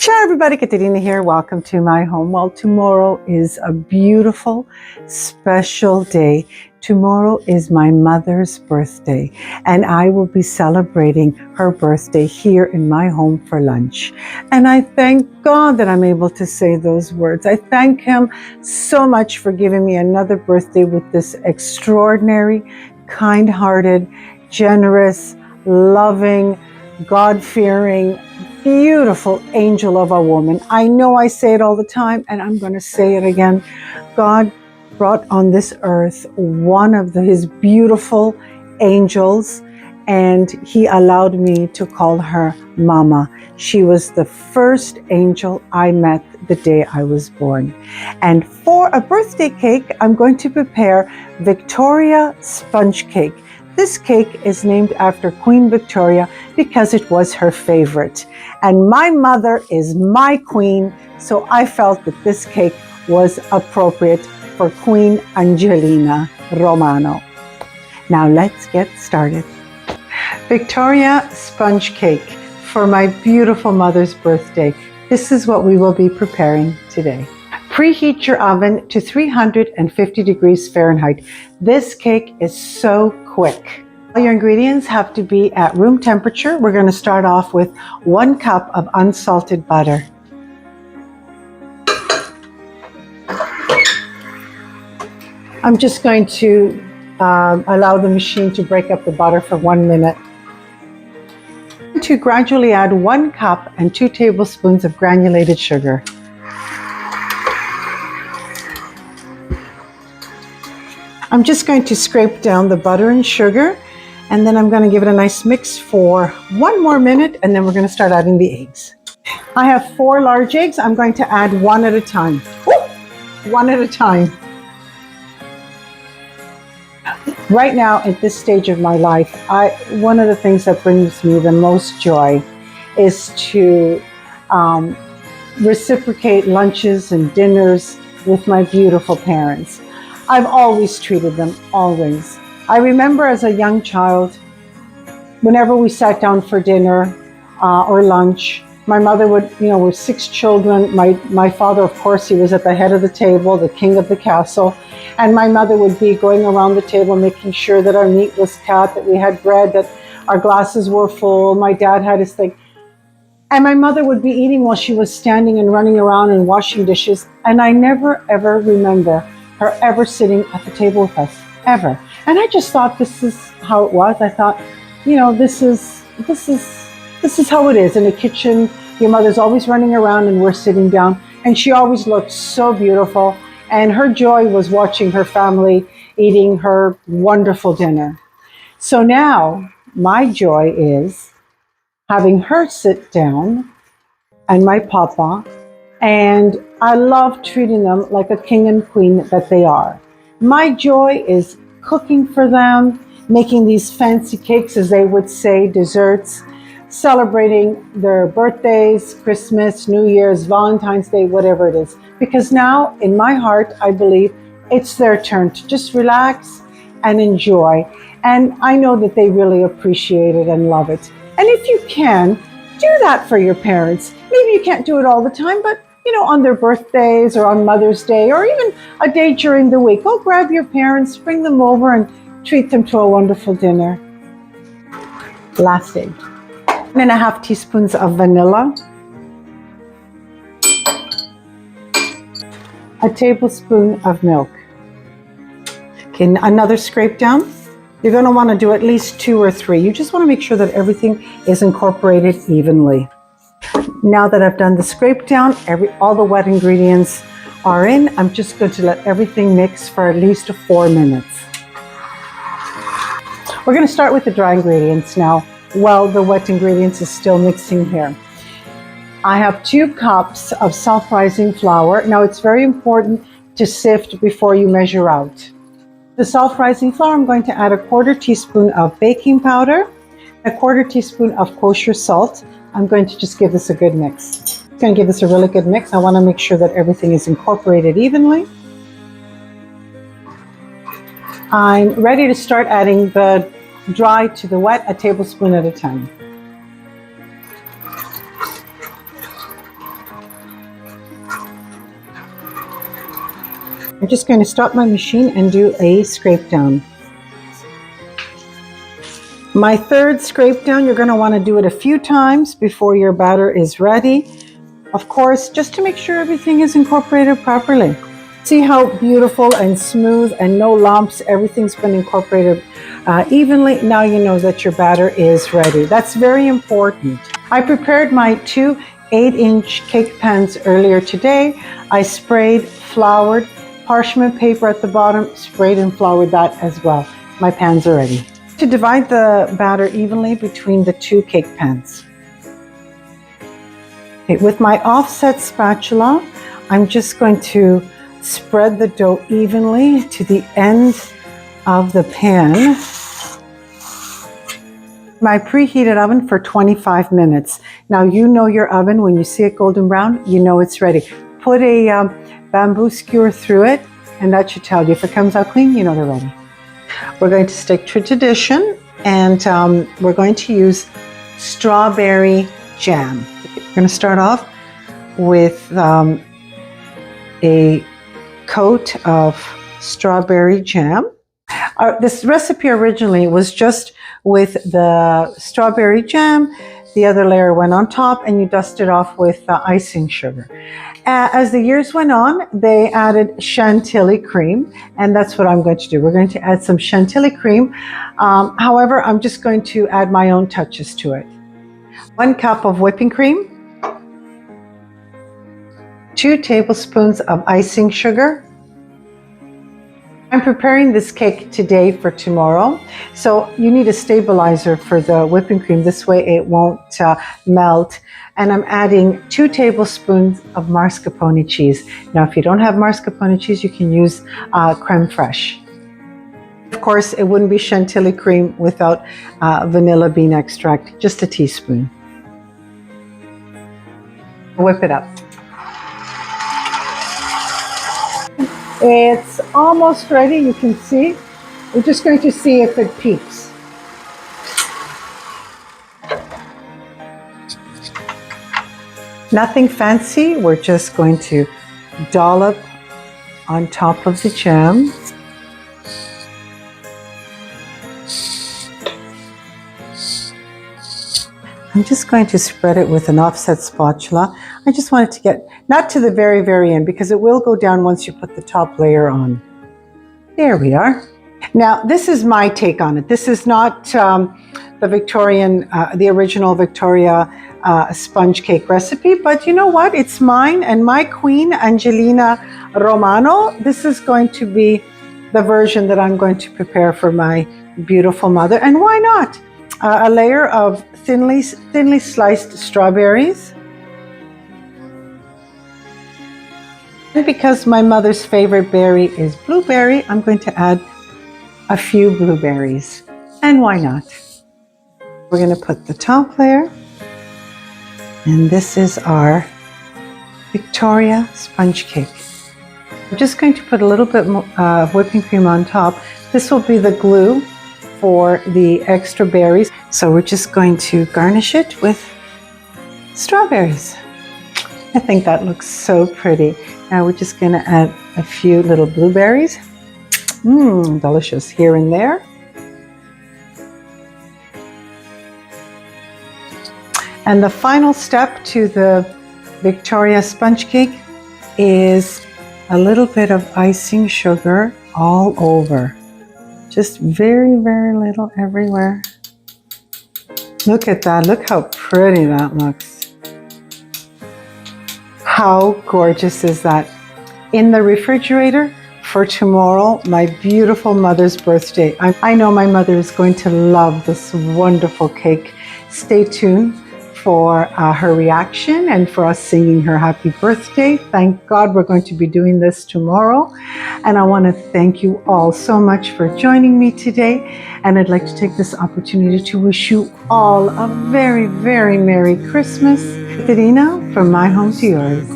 Ciao everybody, Katerina here. Welcome to my home. Well, tomorrow is a beautiful, special day. Tomorrow is my mother's birthday, and I will be celebrating her birthday here in my home for lunch. And I thank God that I'm able to say those words. I thank Him so much for giving me another birthday with this extraordinary, kind-hearted, generous, loving, God-fearing, beautiful angel of a woman. I know I say it all the time, and I'm going to say it again. God brought on this earth one of His beautiful angels, and He allowed me to call her Mama. She was the first angel I met the day I was born. And for a birthday cake, I'm going to prepare Victoria sponge cake. This cake is named after Queen Victoria because it was her favorite. And my mother is my queen, so I felt that this cake was appropriate for Queen Angelina Romano. Now let's get started. Victoria sponge cake for my beautiful mother's birthday. This is what we will be preparing today. Preheat your oven to 350 degrees Fahrenheit. This cake is so quick. All your ingredients have to be at room temperature. We're going to start off with 1 cup of unsalted butter. I'm just going to allow the machine to break up the butter for 1 minute. To gradually add 1 cup and 2 tablespoons of granulated sugar. I'm just going to scrape down the butter and sugar, and then I'm going to give it a nice mix for 1 more minute, and then we're going to start adding the eggs. I have 4 large eggs. I'm going to add 1 at a time. Ooh, 1 at a time. Right now, at this stage of my life, one of the things that brings me the most joy is to reciprocate lunches and dinners with my beautiful parents. I've always treated them, always. I remember as a young child, whenever we sat down for dinner or lunch, my mother would, with 6 children. My father, of course, he was at the head of the table, the king of the castle. And my mother would be going around the table, making sure that our meat was cut, that we had bread, that our glasses were full. My dad had his thing. And my mother would be eating while she was standing and running around and washing dishes. And I never, ever remember her ever sitting at the table with us, ever. And I just thought this is how it was. I thought, this is how it is in a kitchen. Your mother's always running around and we're sitting down. And she always looked so beautiful. And her joy was watching her family eating her wonderful dinner. So now my joy is having her sit down and my papa, and I love treating them like a king and queen that they are. My joy is cooking for them, making these fancy cakes, as they would say, desserts, celebrating their birthdays, Christmas, New Year's, Valentine's Day, whatever it is. Because now, in my heart, I believe it's their turn to just relax and enjoy. And I know that they really appreciate it and love it. And if you can, do that for your parents. Maybe you can't do it all the time, but on their birthdays or on Mother's Day or even a day during the week, go grab your parents, bring them over and treat them to a wonderful dinner. Last egg. 1.5 teaspoons of vanilla. A tablespoon of milk. Okay, another scrape down. You're going to want to do at least 2 or 3. You just want to make sure that everything is incorporated evenly. Now that I've done the scrape down, all the wet ingredients are in. I'm just going to let everything mix for at least 4 minutes. We're going to start with the dry ingredients now while the wet ingredients is still mixing here. I have 2 cups of self-rising flour. Now it's very important to sift before you measure out. The self-rising flour, I'm going to add a 1/4 teaspoon of baking powder, a 1/4 teaspoon of kosher salt. I'm going to just give this a good mix. I'm going to give this a really good mix. I want to make sure that everything is incorporated evenly. I'm ready to start adding the dry to the wet, a tablespoon at a time. I'm just going to stop my machine and do a scrape down. My third scrape down, you're going to want to do it a few times before your batter is ready. Of course, just to make sure everything is incorporated properly. See how beautiful and smooth and no lumps, everything's been incorporated evenly. Now you know that your batter is ready. That's very important. I prepared my 2 8-inch cake pans earlier today. I sprayed, floured, parchment paper at the bottom, sprayed and floured that as well. My pans are ready. To divide the batter evenly between the 2 cake pans. Okay, with my offset spatula, I'm just going to spread the dough evenly to the end of the pan. My preheated oven for 25 minutes. Now you know your oven, when you see it golden brown, you know it's ready. Put a bamboo skewer through it and that should tell you. If it comes out clean, you know they're ready. We're going to stick to tradition and we're going to use strawberry jam. We're going to start off with a coat of strawberry jam. This recipe originally was just with the strawberry jam. The other layer went on top and you dust it off with icing sugar. As the years went on, they added chantilly cream, and that's what I'm going to do. We're going to add some chantilly cream. However, I'm just going to add my own touches to it. 1 cup of whipping cream, 2 tablespoons of icing sugar. I'm preparing this cake today for tomorrow, so you need a stabilizer for the whipping cream. This way it won't melt. And I'm adding 2 tablespoons of mascarpone cheese. Now, if you don't have mascarpone cheese, you can use creme fraiche. Of course, it wouldn't be chantilly cream without vanilla bean extract, just a teaspoon. Whip it up. It's almost ready, you can see. We're just going to see if it peaks. Nothing fancy, we're just going to dollop on top of the jam. I'm just going to spread it with an offset spatula. I just want it to get, not to the very, very end, because it will go down once you put the top layer on. There we are. Now, this is my take on it. This is not the Victorian, the original Victoria sponge cake recipe, but you know what? It's mine and my queen, Angelina Romano. This is going to be the version that I'm going to prepare for my beautiful mother. And why not? A layer of thinly sliced strawberries. And because my mother's favorite berry is blueberry, I'm going to add a few blueberries. And why not? We're going to put the top layer. And this is our Victoria sponge cake. I'm just going to put a little bit more whipping cream on top. This will be the glue for the extra berries. So we're just going to garnish it with strawberries. I think that looks so pretty. Now we're just going to add a few little blueberries. Delicious here and there. And the final step to the Victoria sponge cake is a little bit of icing sugar all over. Just very, very little everywhere. Look at that. Look how pretty that looks. How gorgeous is that? In the refrigerator for tomorrow, my beautiful mother's birthday. I know my mother is going to love this wonderful cake. Stay tuned for her reaction and for us singing her happy birthday. Thank God we're going to be doing this tomorrow. And I want to thank you all so much for joining me today. And I'd like to take this opportunity to wish you all a very, very Merry Christmas. Angelina, from my home to yours.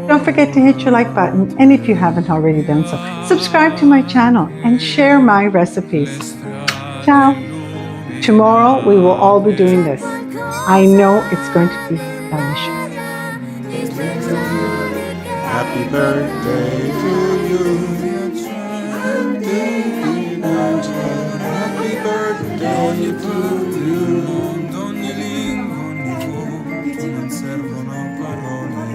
Don't forget to hit your like button. And if you haven't already done so, subscribe to my channel and share my recipes. Ciao. Tomorrow we will all be doing this. I know it's going to be delicious. Happy birthday to you. Happy birthday to you. Ogni lingua, ogni voce, non servono parole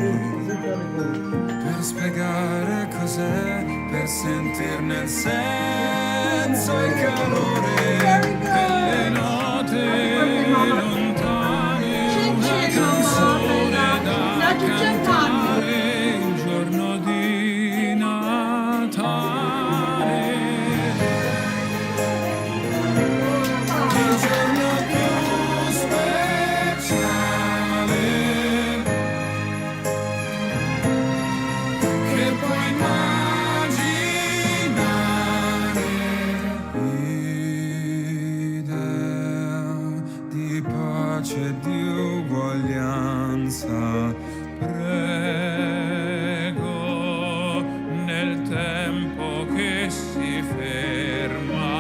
per spiegare cos'è, per sentirne il senso e il calore delle note lontane, una canzone da cantare il giorno di Natale. Il giorno più speciale che puoi immaginare, idea di pace e di uguaglianza. Prego nel tempo che si ferma